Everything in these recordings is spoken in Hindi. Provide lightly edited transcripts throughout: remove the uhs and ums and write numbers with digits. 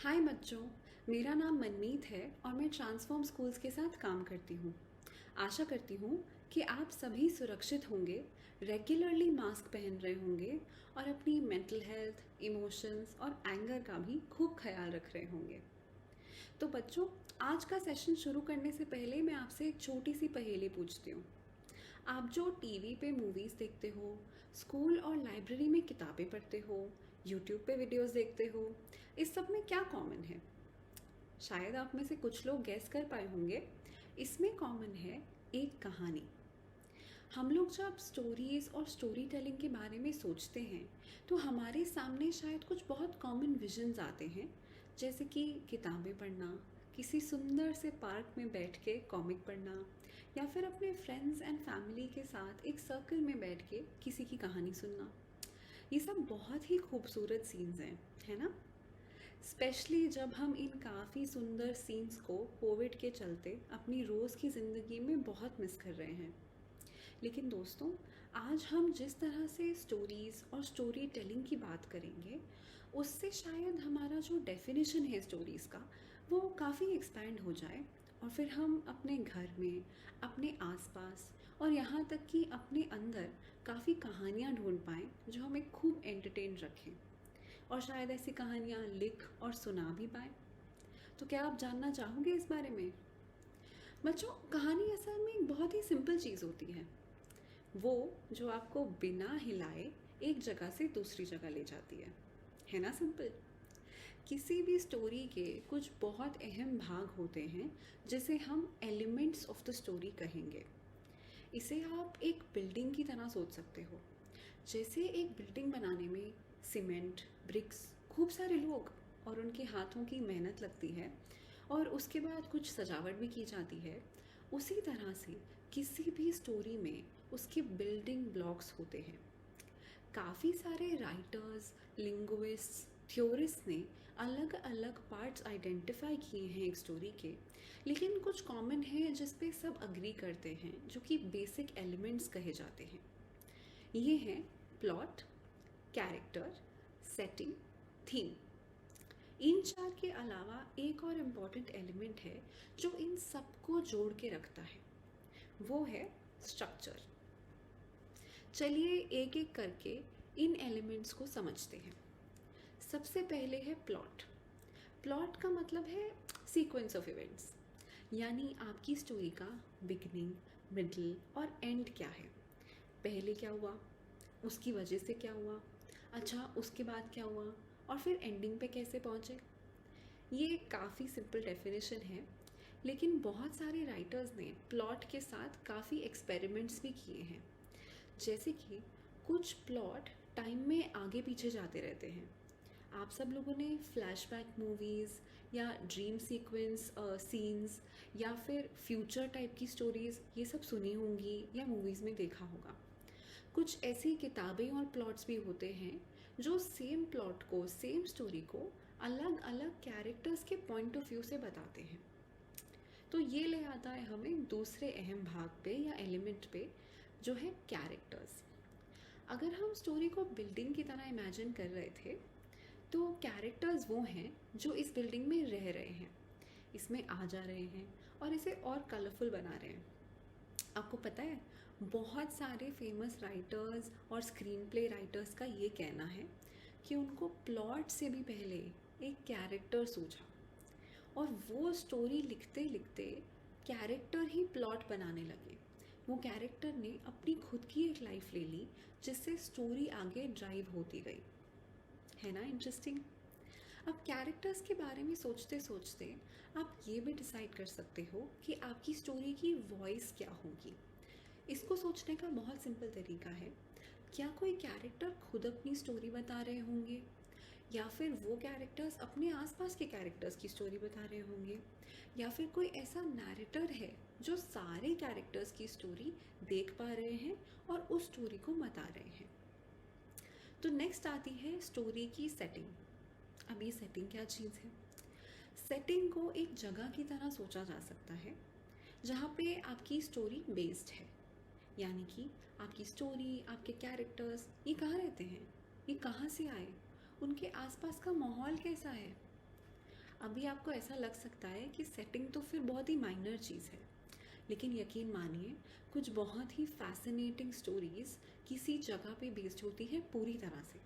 हाय बच्चों, मेरा नाम मनमीत है और मैं ट्रांसफॉर्म स्कूल्स के साथ काम करती हूँ। आशा करती हूँ कि आप सभी सुरक्षित होंगे, रेगुलरली मास्क पहन रहे होंगे और अपनी मेंटल हेल्थ, इमोशंस और एंगर का भी खूब ख्याल रख रहे होंगे। तो बच्चों, आज का सेशन शुरू करने से पहले मैं आपसे एक छोटी सी पहेली पूछती हूँ। आप जो टीवी पे मूवीज़ देखते हो, स्कूल और लाइब्रेरी में किताबें पढ़ते हो, यूट्यूब पे वीडियोस देखते हो, इस सब में क्या कॉमन है? शायद आप में से कुछ लोग गैस कर पाए होंगे। इसमें कॉमन है एक कहानी। हम लोग जब स्टोरीज़ और स्टोरी टेलिंग के बारे में सोचते हैं तो हमारे सामने शायद कुछ बहुत कॉमन विजन्स आते हैं, जैसे कि किताबें पढ़ना, किसी सुंदर से पार्क में बैठ के कॉमिक पढ़ना, या फिर अपने फ्रेंड्स एंड फैमिली के साथ एक सर्कल में बैठ के किसी की कहानी सुनना। ये सब बहुत ही खूबसूरत सीन्स हैं, है ना? स्पेशली जब हम इन काफ़ी सुंदर सीन्स को कोविड के चलते अपनी रोज़ की ज़िंदगी में बहुत मिस कर रहे हैं। लेकिन दोस्तों, आज हम जिस तरह से स्टोरीज़ और स्टोरी टेलिंग की बात करेंगे, उससे शायद हमारा जो डेफिनेशन है स्टोरीज़ का, वो काफ़ी एक्सपैंड हो जाए और फिर हम अपने घर में, अपने आसपास और यहाँ तक कि अपने अंदर काफ़ी कहानियाँ ढूंढ पाएँ जो हमें खूब एंटरटेन रखें, और शायद ऐसी कहानियाँ लिख और सुना भी पाएँ। तो क्या आप जानना चाहोगे इस बारे में? बच्चों, कहानी असल में एक बहुत ही सिंपल चीज़ होती है, वो जो आपको बिना हिलाए एक जगह से दूसरी जगह ले जाती है ना? सिंपल। किसी भी स्टोरी के कुछ बहुत अहम भाग होते हैं जिसे हम एलिमेंट्स ऑफ द स्टोरी कहेंगे। इसे आप एक बिल्डिंग की तरह सोच सकते हो। जैसे एक बिल्डिंग बनाने में सीमेंट, ब्रिक्स, खूब सारे लोग और उनके हाथों की मेहनत लगती है और उसके बाद कुछ सजावट भी की जाती है, उसी तरह से किसी भी स्टोरी में उसके बिल्डिंग ब्लॉक्स होते हैं। काफ़ी सारे राइटर्स, लिंग्विस्ट्स, थ्योरिस्ट ने अलग अलग पार्ट्स आइडेंटिफाई किए हैं एक स्टोरी के, लेकिन कुछ कॉमन है जिस पे सब अग्री करते हैं, जो कि बेसिक एलिमेंट्स कहे जाते हैं। ये हैं प्लॉट, कैरेक्टर, सेटिंग, थीम। इन चार के अलावा एक और इम्पॉर्टेंट एलिमेंट है जो इन सबको जोड़ के रखता है, वो है स्ट्रक्चर। चलिए एक एक करके इन एलिमेंट्स को समझते हैं। सबसे पहले है प्लॉट। प्लॉट का मतलब है सीक्वेंस ऑफ इवेंट्स, यानी आपकी स्टोरी का बिगनिंग, मिडल और एंड क्या है। पहले क्या हुआ, उसकी वजह से क्या हुआ, अच्छा उसके बाद क्या हुआ, और फिर एंडिंग पे कैसे पहुँचे। ये काफ़ी सिंपल डेफिनेशन है, लेकिन बहुत सारे राइटर्स ने प्लॉट के साथ काफ़ी एक्सपेरिमेंट्स भी किए हैं। जैसे कि कुछ प्लॉट टाइम में आगे पीछे जाते रहते हैं। आप सब लोगों ने फ्लैशबैक मूवीज़ या ड्रीम सीक्वेंस सीन्स या फिर फ्यूचर टाइप की स्टोरीज़ ये सब सुनी होंगी या मूवीज़ में देखा होगा। कुछ ऐसी किताबें और प्लॉट्स भी होते हैं जो सेम प्लॉट को, सेम स्टोरी को अलग अलग कैरेक्टर्स के पॉइंट ऑफ व्यू से बताते हैं। तो ये ले आता है हमें दूसरे अहम भाग पे या एलिमेंट पे, जो है कैरेक्टर्स। अगर हम स्टोरी को बिल्डिंग की तरह इमेजिन कर रहे थे, तो कैरेक्टर्स वो हैं जो इस बिल्डिंग में रह रहे हैं, इसमें आ जा रहे हैं और इसे और कलरफुल बना रहे हैं। आपको पता है, बहुत सारे फेमस राइटर्स और स्क्रीन प्ले राइटर्स का ये कहना है कि उनको प्लॉट से भी पहले एक कैरेक्टर सूझा और वो स्टोरी लिखते लिखते कैरेक्टर ही प्लॉट बनाने लगे। वो कैरेक्टर ने अपनी खुद की एक लाइफ ले ली जिससे स्टोरी आगे ड्राइव होती गई। है ना इंटरेस्टिंग? अब कैरेक्टर्स के बारे में सोचते सोचते आप ये भी डिसाइड कर सकते हो कि आपकी स्टोरी की वॉइस क्या होगी। इसको सोचने का बहुत सिंपल तरीका है, क्या कोई कैरेक्टर खुद अपनी स्टोरी बता रहे होंगे, या फिर वो कैरेक्टर्स अपने आसपास के कैरेक्टर्स की स्टोरी बता रहे होंगे, या फिर कोई ऐसा नैरेटर है जो सारे कैरेक्टर्स की स्टोरी देख पा रहे हैं और उस स्टोरी को बता रहे हैं। तो नेक्स्ट आती है स्टोरी की सेटिंग। अब ये सेटिंग क्या चीज़ है? सेटिंग को एक जगह की तरह सोचा जा सकता है जहाँ पे आपकी स्टोरी बेस्ड है, यानी कि आपकी स्टोरी, आपके कैरेक्टर्स ये कहाँ रहते हैं, ये कहाँ से आए, उनके आसपास का माहौल कैसा है। अभी आपको ऐसा लग सकता है कि सेटिंग तो फिर बहुत ही माइनर चीज़ है, लेकिन यकीन मानिए कुछ बहुत ही फैसिनेटिंग स्टोरीज़ किसी जगह पे बेस्ड होती हैं पूरी तरह से।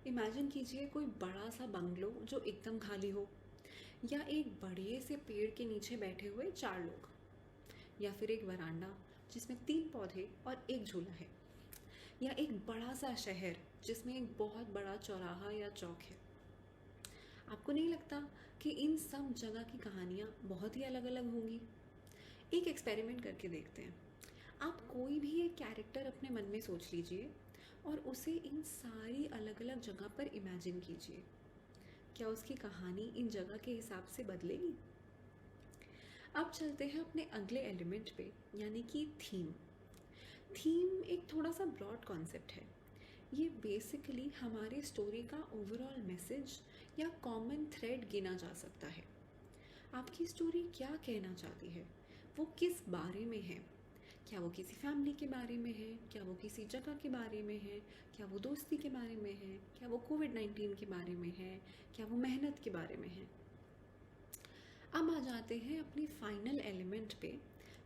इमेजिन कीजिए कोई बड़ा सा बंगलो जो एकदम खाली हो, या एक बड़े से पेड़ के नीचे बैठे हुए 4 लोग, या फिर एक वरांडा जिसमें 3 पौधे और एक झूला है, या एक बड़ा सा शहर जिसमें एक बहुत बड़ा चौराहा या चौक है। आपको नहीं लगता कि इन सब जगह की कहानियाँ बहुत ही अलग अलग होंगी? एक एक्सपेरिमेंट करके देखते हैं। आप कोई भी एक कैरेक्टर अपने मन में सोच लीजिए और उसे इन सारी अलग अलग जगह पर इमेजिन कीजिए। क्या उसकी कहानी इन जगह के हिसाब से बदलेगी? अब चलते हैं अपने अगले एलिमेंट पे, यानी कि थीम। थीम एक थोड़ा सा ब्रॉड कॉन्सेप्ट है। ये बेसिकली हमारे स्टोरी का ओवरऑल मैसेज या कॉमन थ्रेड गिना जा सकता है। आपकी स्टोरी क्या कहना चाहती है, वो किस बारे में है? क्या वो किसी फैमिली के बारे में है? क्या वो किसी जगह के बारे में है? क्या वो दोस्ती के बारे में है? क्या वो कोविड-19 के बारे में है? क्या वो मेहनत के बारे में है? अब आ जाते हैं अपनी फाइनल एलिमेंट पे,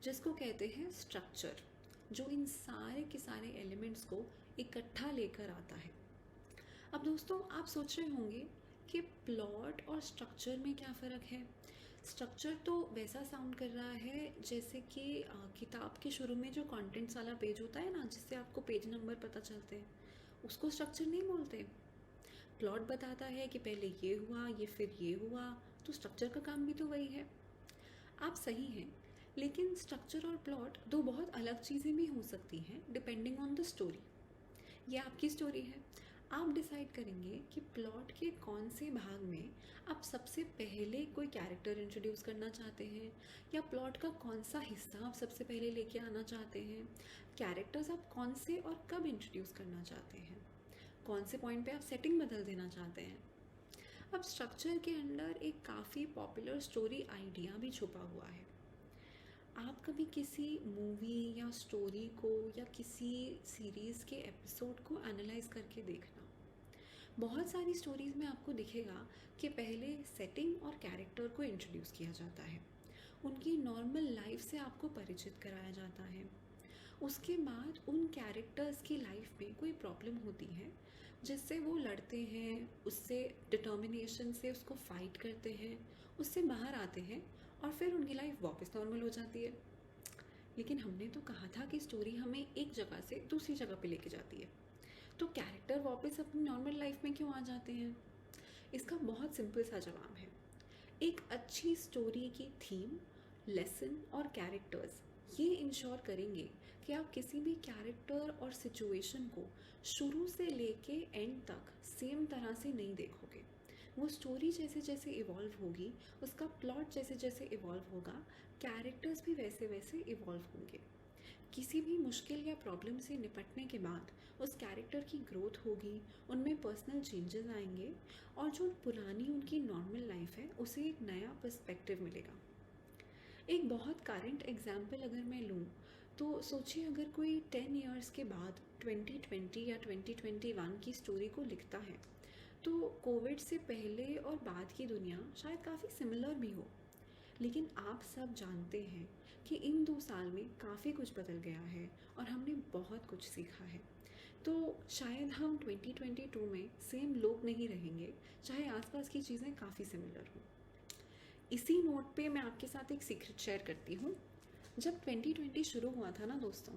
जिसको कहते हैं स्ट्रक्चर, जो इन सारे के सारे एलिमेंट्स को इकट्ठा लेकर आता है। अब दोस्तों, आप सोच रहे होंगे कि प्लॉट और स्ट्रक्चर में क्या फ़र्क है? स्ट्रक्चर तो वैसा साउंड कर रहा है जैसे कि किताब के शुरू में जो कंटेंट्स वाला पेज होता है ना, जिससे आपको पेज नंबर पता चलते हैं, उसको स्ट्रक्चर नहीं बोलते। प्लॉट बताता है कि पहले ये हुआ, ये फिर ये हुआ, तो स्ट्रक्चर का काम भी तो वही है। आप सही हैं, लेकिन स्ट्रक्चर और प्लॉट दो बहुत अलग चीज़ें भी हो सकती हैं डिपेंडिंग ऑन द स्टोरी। ये आपकी स्टोरी है, आप डिसाइड करेंगे कि प्लॉट के कौन से भाग में आप सबसे पहले कोई कैरेक्टर इंट्रोड्यूस करना चाहते हैं, या प्लॉट का कौन सा हिस्सा आप सबसे पहले लेके आना चाहते हैं। कैरेक्टर्स आप कौन से और कब इंट्रोड्यूस करना चाहते हैं, कौन से पॉइंट पे आप सेटिंग बदल देना चाहते हैं। अब स्ट्रक्चर के अंदर एक काफ़ी पॉपुलर स्टोरी आइडिया भी छुपा हुआ है। आप कभी किसी मूवी या स्टोरी को या किसी सीरीज़ के एपिसोड को एनालाइज करके देखना। बहुत सारी स्टोरीज़ में आपको दिखेगा कि पहले सेटिंग और कैरेक्टर को इंट्रोड्यूस किया जाता है, उनकी नॉर्मल लाइफ से आपको परिचित कराया जाता है। उसके बाद उन कैरेक्टर्स की लाइफ में कोई प्रॉब्लम होती है जिससे वो लड़ते हैं, उससे डिटर्मिनेशन से उसको फाइट करते हैं, उससे बाहर आते हैं, और फिर उनकी लाइफ वापस नॉर्मल हो जाती है। लेकिन हमने तो कहा था कि स्टोरी हमें एक जगह से दूसरी जगह पे लेके जाती है, तो कैरेक्टर वापस अपनी नॉर्मल लाइफ में क्यों आ जाते हैं? इसका बहुत सिंपल सा जवाब है। एक अच्छी स्टोरी की थीम, लेसन और कैरेक्टर्स ये इंश्योर करेंगे कि आप किसी भी कैरेक्टर और सिचुएशन को शुरू से लेके एंड तक सेम तरह से नहीं देखोगे। वो स्टोरी जैसे जैसे इवॉल्व होगी, उसका प्लॉट जैसे जैसे इवॉल्व होगा, कैरेक्टर्स भी वैसे वैसे इवॉल्व होंगे। किसी भी मुश्किल या प्रॉब्लम से निपटने के बाद उस कैरेक्टर की ग्रोथ होगी, उनमें पर्सनल चेंजेस आएंगे, और जो पुरानी उनकी नॉर्मल लाइफ है उसे एक नया पर्सपेक्टिव मिलेगा। एक बहुत करंट एग्जाम्पल अगर मैं लूँ, तो सोचिए अगर कोई 10 इयर्स के बाद 2020 या 2021 की स्टोरी को लिखता है, तो कोविड से पहले और बाद की दुनिया शायद काफ़ी सिमिलर भी हो। लेकिन आप सब जानते हैं कि इन 2 साल में काफ़ी कुछ बदल गया है और हमने बहुत कुछ सीखा है। तो शायद हम 2022 में सेम लोग नहीं रहेंगे, चाहे आसपास की चीज़ें काफ़ी सिमिलर हों। इसी नोट पे मैं आपके साथ एक सीक्रेट शेयर करती हूँ। जब 2020 शुरू हुआ था ना दोस्तों,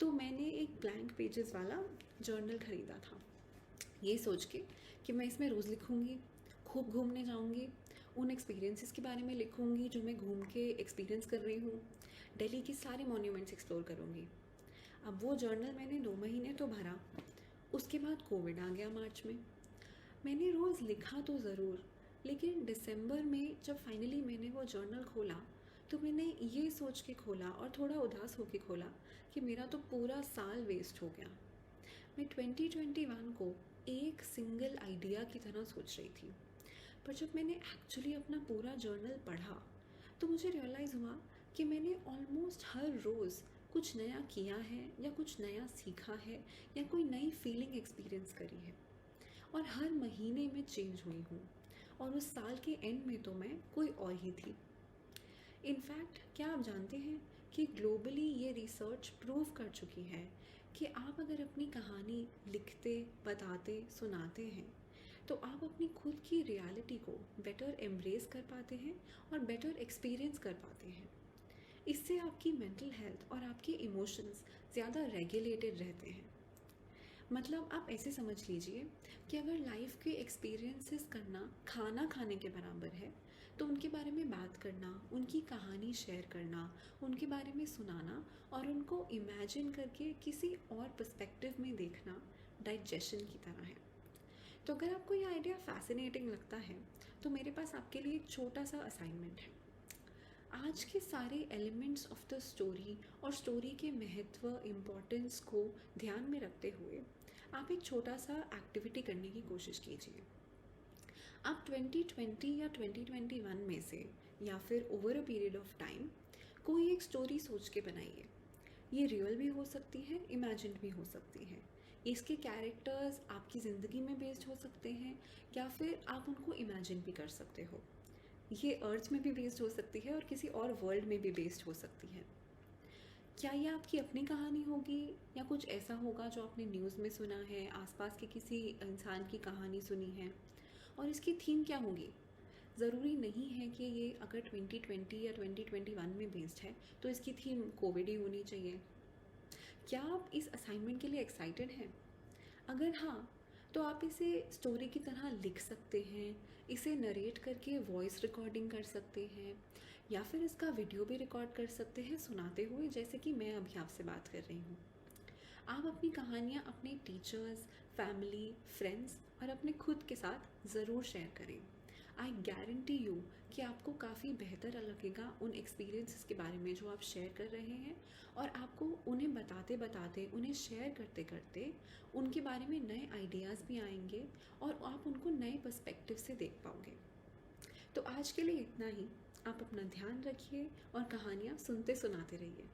तो मैंने एक ब्लैंक पेजेस वाला जर्नल ख़रीदा था, ये सोच के कि मैं इसमें रोज़ लिखूँगी, खूब घूमने जाऊँगी, उन एक्सपीरियंसेस के बारे में लिखूँगी जो मैं घूम के एक्सपीरियंस कर रही हूँ, दिल्ली के सारे मॉन्यूमेंट्स एक्सप्लोर करूँगी। अब वो जर्नल मैंने 2 महीने तो भरा, उसके बाद कोविड आ गया मार्च में। मैंने रोज़ लिखा तो ज़रूर, लेकिन दिसंबर में जब फाइनली मैंने वो जर्नल खोला, तो मैंने ये सोच के खोला और थोड़ा उदास होके खोला कि मेरा तो पूरा साल वेस्ट हो गया। मैं 2021 को एक सिंगल आइडिया की तरह सोच रही थी, पर जब मैंने एक्चुअली अपना पूरा जर्नल पढ़ा, तो मुझे रियलाइज़ हुआ कि मैंने ऑलमोस्ट हर रोज़ कुछ नया किया है, या कुछ नया सीखा है, या कोई नई फीलिंग एक्सपीरियंस करी है, और हर महीने में चेंज हुई हूँ। और उस साल के एंड में तो मैं कोई और ही थी। इनफैक्ट क्या आप जानते हैं कि ग्लोबली ये रिसर्च प्रूव कर चुकी है कि आप अगर अपनी कहानी लिखते, बताते, सुनाते हैं तो आप अपनी खुद की रियलिटी को बेटर एम्ब्रेस कर पाते हैं और बेटर एक्सपीरियंस कर पाते हैं। इससे आपकी मेंटल हेल्थ और आपके इमोशंस ज़्यादा रेगुलेटेड रहते हैं। मतलब आप ऐसे समझ लीजिए कि अगर लाइफ के एक्सपीरियंसेस करना खाना खाने के बराबर है तो उनके बारे में बात करना, उनकी कहानी शेयर करना, उनके बारे में सुनाना और उनको इमेजिन करके किसी और पर्सपेक्टिव में देखना डाइजेशन की तरह है। तो अगर आपको ये आइडिया फैसिनेटिंग लगता है तो मेरे पास आपके लिए एक छोटा सा असाइनमेंट है। आज के सारे एलिमेंट्स ऑफ द स्टोरी और स्टोरी के महत्व, इम्पोर्टेंस को ध्यान में रखते हुए आप एक छोटा सा एक्टिविटी करने की कोशिश कीजिए। आप 2020 या 2021 में से या फिर over a period of time कोई एक स्टोरी सोच के बनाइए। ये रियल भी हो सकती है, इमेजिन्ड भी हो सकती है। इसके कैरेक्टर्स आपकी ज़िंदगी में बेस्ड हो सकते हैं या फिर आप उनको इमेजिन भी कर सकते हो। ये अर्थ में भी बेस्ड हो सकती है और किसी और वर्ल्ड में भी बेस्ड हो सकती है। क्या ये आपकी अपनी कहानी होगी या कुछ ऐसा होगा जो आपने न्यूज़ में सुना है, आसपास के किसी इंसान की कहानी सुनी है? और इसकी थीम क्या होगी? ज़रूरी नहीं है कि ये अगर 2020 या 2021 में बेस्ड है तो इसकी थीम कोविड ही होनी चाहिए। क्या आप इस असाइनमेंट के लिए एक्साइटेड हैं? अगर हाँ, तो आप इसे स्टोरी की तरह लिख सकते हैं, इसे नरेट करके वॉइस रिकॉर्डिंग कर सकते हैं या फिर इसका वीडियो भी रिकॉर्ड कर सकते हैं सुनाते हुए, जैसे कि मैं अभी आपसे बात कर रही हूँ। आप अपनी कहानियाँ अपने टीचर्स, फैमिली, फ्रेंड्स और अपने खुद के साथ ज़रूर शेयर करें। आई गारंटी यू कि आपको काफ़ी बेहतर लगेगा उन एक्सपीरियंसेस के बारे में जो आप शेयर कर रहे हैं, और आपको उन्हें बताते बताते, उन्हें शेयर करते करते उनके बारे में नए आइडियाज़ भी आएंगे और आप उनको नए पर्सपेक्टिव से देख पाओगे। तो आज के लिए इतना ही। आप अपना ध्यान रखिए और कहानियाँ सुनते सुनाते रहिए।